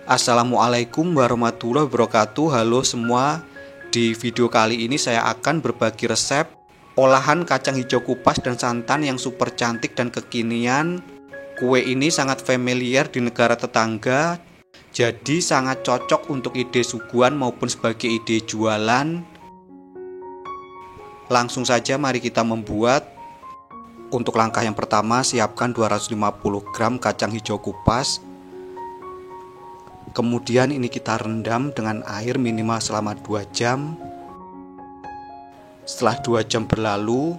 Assalamualaikum warahmatullahi wabarakatuh. Halo semua. Di video kali ini saya akan berbagi resep olahan kacang hijau kupas dan santan yang super cantik dan kekinian. Kue ini sangat familiar di negara tetangga, jadi sangat cocok untuk ide suguhan maupun sebagai ide jualan. Langsung saja mari kita membuat. Untuk langkah yang pertama, siapkan 250 gram kacang hijau kupas. Kemudian ini kita rendam dengan air minimal selama 2 jam. Setelah 2 jam berlalu,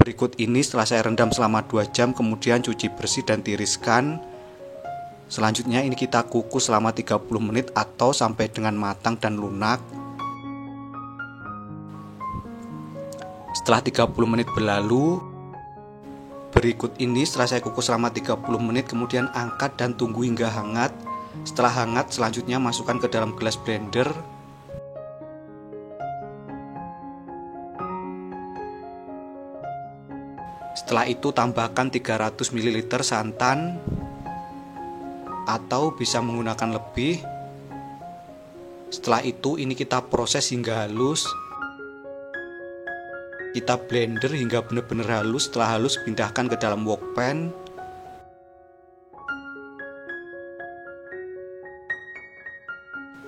berikut ini setelah saya rendam selama 2 jam, kemudian cuci bersih dan tiriskan. Selanjutnya ini kita kukus selama 30 menit atau sampai dengan matang dan lunak. Setelah 30 menit berlalu, berikut ini setelah saya kukus selama 30 menit, kemudian angkat dan tunggu hingga hangat. Setelah hangat, selanjutnya masukkan ke dalam gelas blender. Setelah itu tambahkan 300 ml santan atau bisa menggunakan lebih. Setelah itu ini kita proses hingga halus. Kita blender hingga benar-benar halus. Setelah halus, pindahkan ke dalam wok pan.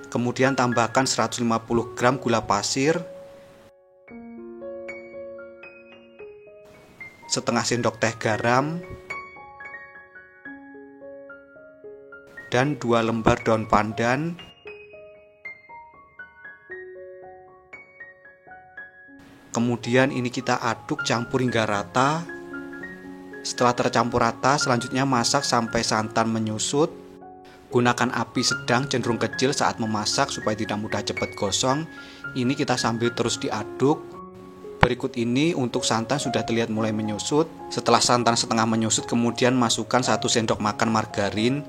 Kemudian tambahkan 150 gram gula pasir, setengah sendok teh garam, dan 2 lembar daun pandan. Kemudian ini kita aduk campur hingga rata. Setelah tercampur rata, selanjutnya masak sampai santan menyusut. Gunakan api sedang cenderung kecil saat memasak supaya tidak mudah cepat gosong. Ini kita sambil terus diaduk. Berikut ini untuk santan sudah terlihat mulai menyusut. Setelah santan setengah menyusut, kemudian masukkan 1 sendok makan margarin.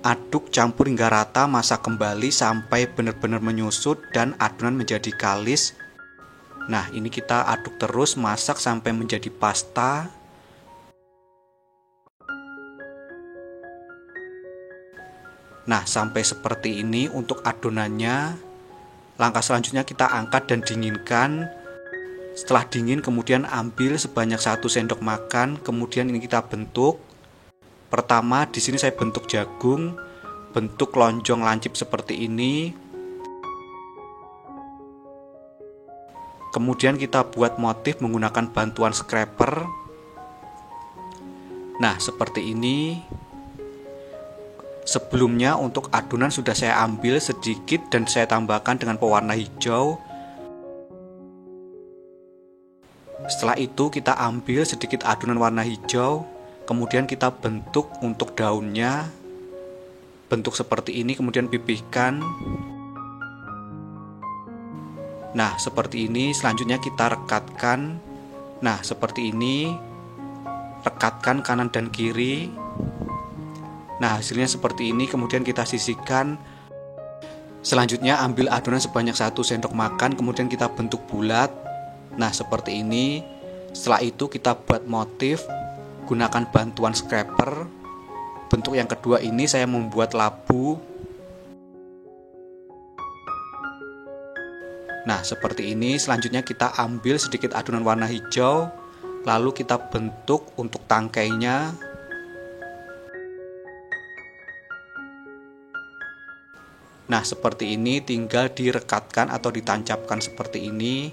Aduk campur hingga rata, masak kembali sampai benar-benar menyusut dan adonan menjadi kalis. Nah, ini kita aduk terus, masak sampai menjadi pasta. Nah, sampai seperti ini untuk adonannya. Langkah selanjutnya kita angkat dan dinginkan. Setelah dingin, kemudian ambil sebanyak 1 sendok makan. Kemudian ini kita bentuk. Pertama, di sini saya bentuk jagung, bentuk lonjong lancip seperti ini. Kemudian kita buat motif menggunakan bantuan scraper. Nah, seperti ini. Sebelumnya untuk adonan sudah saya ambil sedikit dan saya tambahkan dengan pewarna hijau. Setelah itu kita ambil sedikit adonan warna hijau, kemudian kita bentuk untuk daunnya. Bentuk seperti ini, kemudian pipihkan. Nah, seperti ini. Selanjutnya kita rekatkan. Nah, seperti ini. Rekatkan kanan dan kiri. Nah, hasilnya seperti ini. Kemudian kita sisihkan. Selanjutnya ambil adonan sebanyak 1 sendok makan, kemudian kita bentuk bulat. Nah, seperti ini. Setelah itu kita buat motif, gunakan bantuan scraper. Bentuk yang kedua ini saya membuat labu. Nah, seperti ini. Selanjutnya kita ambil sedikit adonan warna hijau, lalu kita bentuk untuk tangkainya. Nah, seperti ini, tinggal direkatkan atau ditancapkan seperti ini.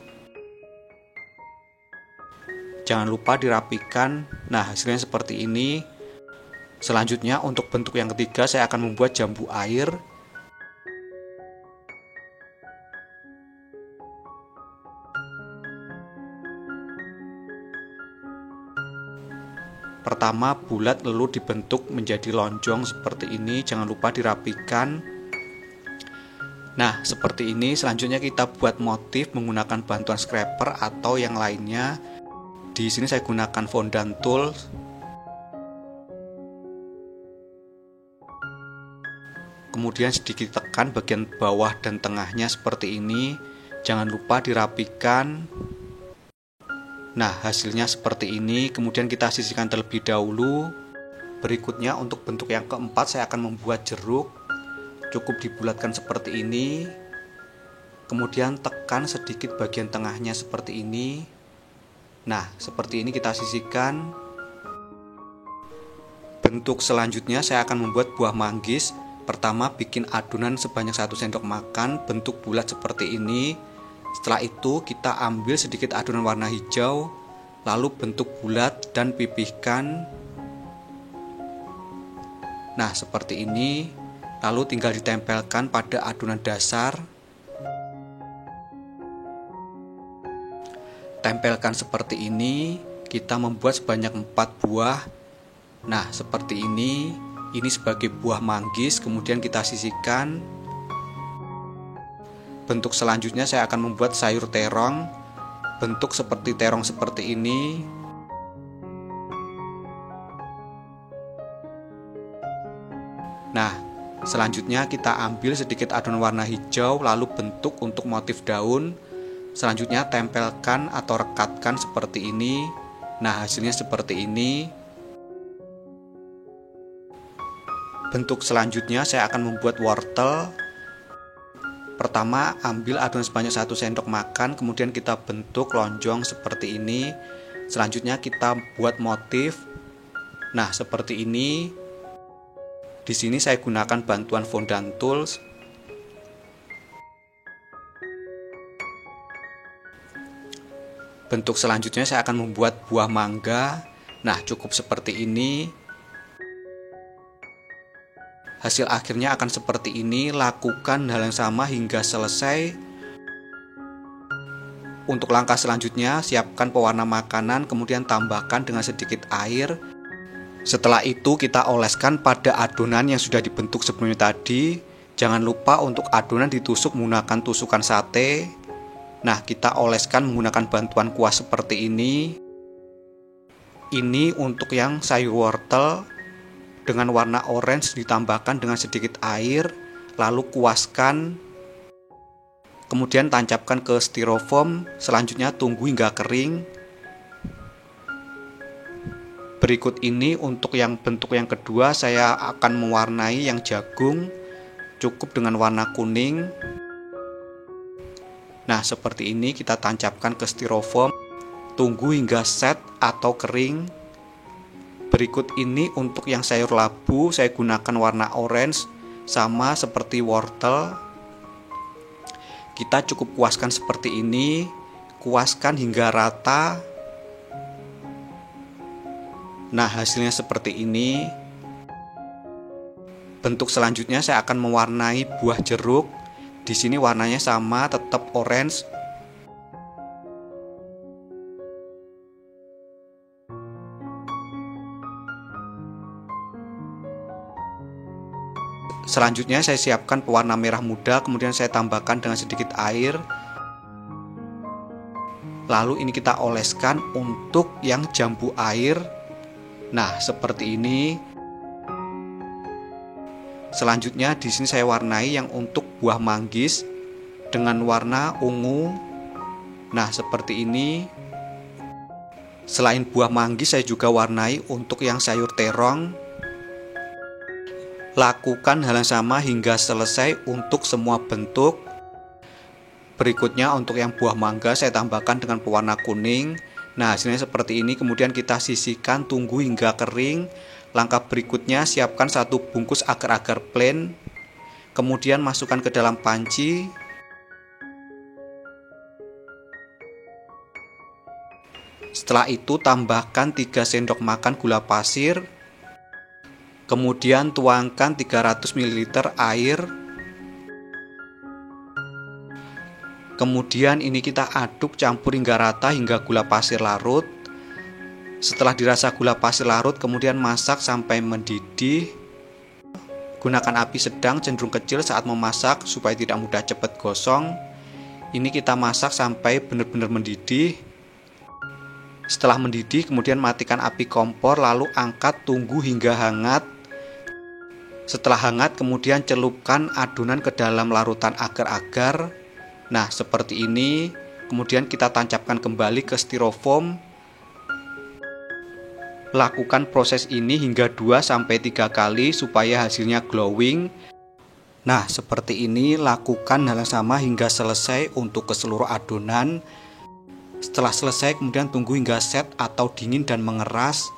Jangan lupa dirapikan. Nah, hasilnya seperti ini. Selanjutnya untuk bentuk yang ketiga saya akan membuat jambu air. Pertama bulat lalu dibentuk menjadi lonjong seperti ini. Jangan lupa dirapikan. Nah, seperti ini. Selanjutnya kita buat motif menggunakan bantuan scraper atau yang lainnya. Di sini saya gunakan fondant tool. Kemudian sedikit tekan bagian bawah dan tengahnya seperti ini. Jangan lupa dirapikan. Nah, hasilnya seperti ini. Kemudian kita sisihkan terlebih dahulu. Berikutnya untuk bentuk yang keempat saya akan membuat jeruk. Cukup dibulatkan seperti ini. Kemudian tekan sedikit bagian tengahnya seperti ini. Nah, seperti ini kita sisihkan. Bentuk selanjutnya saya akan membuat buah manggis. Pertama bikin adonan sebanyak 1 sendok makan bentuk bulat seperti ini. Setelah itu kita ambil sedikit adonan warna hijau, lalu bentuk bulat dan pipihkan. Nah, seperti ini. Lalu tinggal ditempelkan pada adonan dasar. Tempelkan seperti ini. Kita membuat sebanyak 4 buah. Nah, seperti ini. Ini sebagai buah manggis, kemudian kita sisihkan. Bentuk selanjutnya saya akan membuat sayur terong. Bentuk seperti terong seperti ini. Nah, selanjutnya kita ambil sedikit adonan warna hijau, lalu bentuk untuk motif daun. Selanjutnya tempelkan atau rekatkan seperti ini. Nah, hasilnya seperti ini. Bentuk selanjutnya saya akan membuat wortel. Pertama ambil adonan sebanyak 1 sendok makan, kemudian kita bentuk lonjong seperti ini. Selanjutnya kita buat motif. Nah, seperti ini. Di sini saya gunakan bantuan fondant tools. Bentuk selanjutnya saya akan membuat buah mangga. Nah, cukup seperti ini. Hasil akhirnya akan seperti ini. Lakukan hal yang sama hingga selesai. Untuk langkah selanjutnya, siapkan pewarna makanan, kemudian tambahkan dengan sedikit air. Setelah itu kita oleskan pada adonan yang sudah dibentuk sebelumnya tadi. Jangan lupa untuk adonan ditusuk menggunakan tusukan sate. Nah, kita oleskan menggunakan bantuan kuas seperti ini. Ini untuk yang sayur wortel. Dengan warna orange ditambahkan dengan sedikit air. Lalu kuaskan. Kemudian tancapkan ke styrofoam. Selanjutnya tunggu hingga kering. Berikut ini untuk yang bentuk yang kedua, saya akan mewarnai yang jagung. Cukup dengan warna kuning. Nah, seperti ini kita tancapkan ke styrofoam. Tunggu hingga set atau kering. Berikut ini untuk yang sayur labu, saya gunakan warna orange. Sama seperti wortel. Kita cukup kuaskan seperti ini. Kuaskan hingga rata. Nah, hasilnya seperti ini. Bentuk selanjutnya saya akan mewarnai buah jeruk. Di sini warnanya sama, tetap orange. Selanjutnya saya siapkan pewarna merah muda, kemudian saya tambahkan dengan sedikit air. Lalu ini kita oleskan untuk yang jambu air. Nah, seperti ini. Selanjutnya di sini saya warnai yang untuk buah manggis dengan warna ungu. Nah, seperti ini. Selain buah manggis, saya juga warnai untuk yang sayur terong. Lakukan hal yang sama hingga selesai untuk semua bentuk. Berikutnya untuk yang buah mangga saya tambahkan dengan pewarna kuning. Nah, hasilnya seperti ini. Kemudian kita sisihkan, tunggu hingga kering. Langkah berikutnya siapkan 1 bungkus agar-agar plain. Kemudian masukkan ke dalam panci. Setelah itu tambahkan 3 sendok makan gula pasir. Kemudian tuangkan 300 ml air. Kemudian ini kita aduk campur hingga rata hingga gula pasir larut. Setelah dirasa gula pasir larut, kemudian masak sampai mendidih. Gunakan api sedang cenderung kecil saat memasak supaya tidak mudah cepat gosong. Ini kita masak sampai benar-benar mendidih. Setelah mendidih, kemudian matikan api kompor, lalu angkat, tunggu hingga hangat. Setelah hangat, kemudian celupkan adonan ke dalam larutan agar-agar. Nah, seperti ini. Kemudian kita tancapkan kembali ke styrofoam. Lakukan proses ini hingga 2-3 kali supaya hasilnya glowing. Nah, seperti ini, lakukan hal yang sama hingga selesai untuk ke seluruh adonan. Setelah selesai, kemudian tunggu hingga set atau dingin dan mengeras.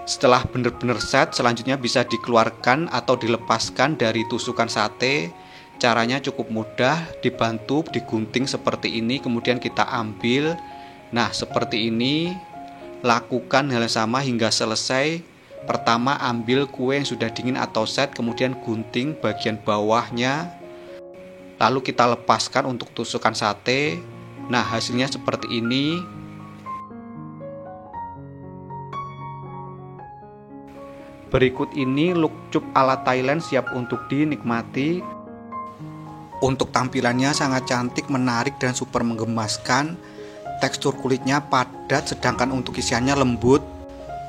Setelah benar-benar set, selanjutnya bisa dikeluarkan atau dilepaskan dari tusukan sate. Caranya cukup mudah, dibantu digunting seperti ini, kemudian kita ambil. Nah, seperti ini. Lakukan hal yang sama hingga selesai. Pertama, ambil kue yang sudah dingin atau set, kemudian gunting bagian bawahnya. Lalu kita lepaskan untuk tusukan sate. Nah, hasilnya seperti ini. Berikut ini look cup ala Thailand siap untuk dinikmati. Untuk tampilannya sangat cantik, menarik, dan super menggemaskan. Tekstur kulitnya padat, sedangkan untuk isiannya lembut.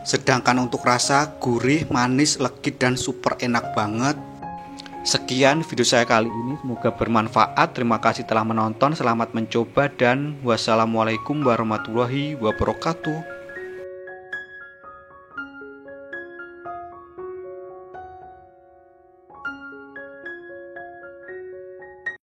Sedangkan untuk rasa gurih, manis, legit, dan super enak banget. Sekian video saya kali ini, semoga bermanfaat. Terima kasih telah menonton, selamat mencoba, dan wassalamualaikum warahmatullahi wabarakatuh.